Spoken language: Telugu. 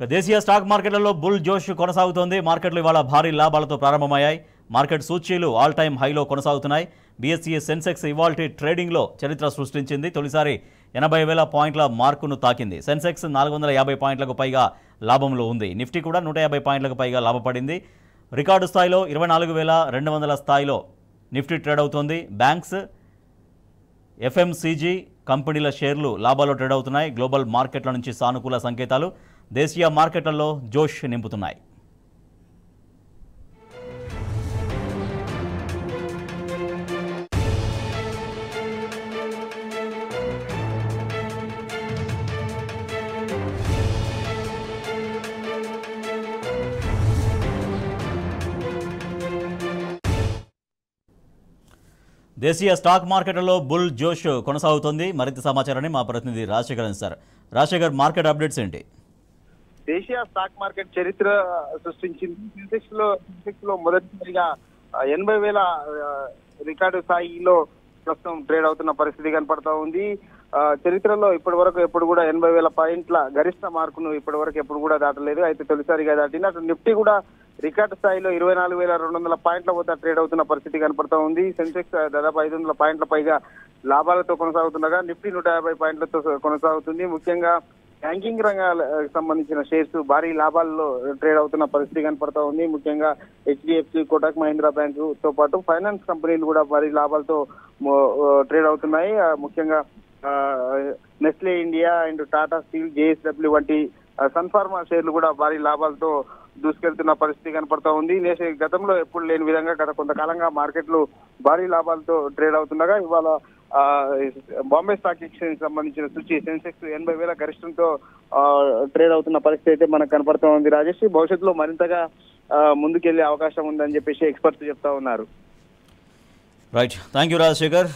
దేశీయ స్టాక్ మార్కెట్లలో బుల్ జోష్ కొనసాగుతోంది. మార్కెట్లు ఇవాళ భారీ లాభాలతో ప్రారంభమయ్యాయి. మార్కెట్ సూచీలు ఆల్ టైమ్ హైలో కొనసాగుతున్నాయి. బీఎస్ఈ సెన్సెక్స్ ఇవాల్టి ట్రేడింగ్లో చరిత్ర సృష్టించింది. తొలిసారి 80,000 పాయింట్ల మార్కును తాకింది. సెన్సెక్స్ 450 పాయింట్లకు పైగా లాభంలో ఉంది. నిఫ్టీ కూడా 150 పాయింట్లకు పైగా లాభపడింది. రికార్డు స్థాయిలో 24,200 స్థాయిలో నిఫ్టీ ట్రేడ్ అవుతోంది. బ్యాంక్స్, ఎఫ్ఎంసీజీ కంపెనీల షేర్లు లాభాల్లో ట్రేడ్ అవుతున్నాయి. గ్లోబల్ మార్కెట్ల నుంచి సానుకూల సంకేతాలు దేశీయ మార్కెట్లలో జోష్ నింపుతున్నాయి. దేశీయ స్టాక్ మార్కెట్లలో బుల్ జోష్ కొనసాగుతోంది. మరింత సమాచారాన్ని మా ప్రతినిధి రాజశేఖర్ అందిస్తారు. రాజశేఖర్, మార్కెట్ అప్డేట్స్ ఏంటి? దేశీయ స్టాక్ మార్కెట్ చరిత్ర సృష్టించింది. సెన్సెక్స్ లో మొదటిసారిగా 80,000 రికార్డు స్థాయిలో ప్రస్తుతం ట్రేడ్ అవుతున్న పరిస్థితి కనపడతా ఉంది. చరిత్రలో ఇప్పటి వరకు ఎప్పుడు కూడా 80,000 పాయింట్ల గరిష్ట మార్కును ఇప్పటి వరకు ఎప్పుడు కూడా దాటలేదు. అయితే తొలిసారిగా దాటింది. అటు నిఫ్టీ కూడా రికార్డు స్థాయిలో 24,200 పాయింట్ల వద్ద ట్రేడ్ అవుతున్న పరిస్థితి కనపడతా ఉంది. సెన్సెక్స్ దాదాపు 500 పాయింట్ల పైగా లాభాలతో కొనసాగుతుండగా నిఫ్టీ 150 పాయింట్లతో కొనసాగుతుంది. ముఖ్యంగా బ్యాంకింగ్ రంగాలకు సంబంధించిన షేర్స్ భారీ లాభాల్లో ట్రేడ్ అవుతున్న పరిస్థితి కనపడతా ఉంది. ముఖ్యంగా హెచ్డిఎఫ్సి, కోటక్ మహీంద్రా బ్యాంకు తో పాటు ఫైనాన్స్ కంపెనీలు కూడా భారీ లాభాలతో ట్రేడ్ అవుతున్నాయి. ముఖ్యంగా Nestle India and Tata steel, JSW వంటి సన్ఫార్మా షేర్లు కూడా భారీ లాభాలతో దూసుకెళ్తున్న పరిస్థితి కనపడతా ఉంది. గతంలో ఎప్పుడు లేని విధంగా గత కొంతకాలంగా మార్కెట్లు భారీ లాభాలతో ట్రేడ్ అవుతుండగా ఇవాళ బాంబే స్టాక్ ఎక్స్చేంజ్ సంబంధించిన సూచి సెన్సెక్స్ 80,000 గరిష్టంతో ట్రేడ్ అవుతున్న పరిస్థితి అయితే మనకు కనపడతా ఉంది. రాజేష్, భవిష్యత్తులో మరింతగా ముందుకెళ్లే అవకాశం ఉందని చెప్పేసి ఎక్స్పర్ట్స్ చెప్తా ఉన్నారు. Right, thank you Rajasekhar.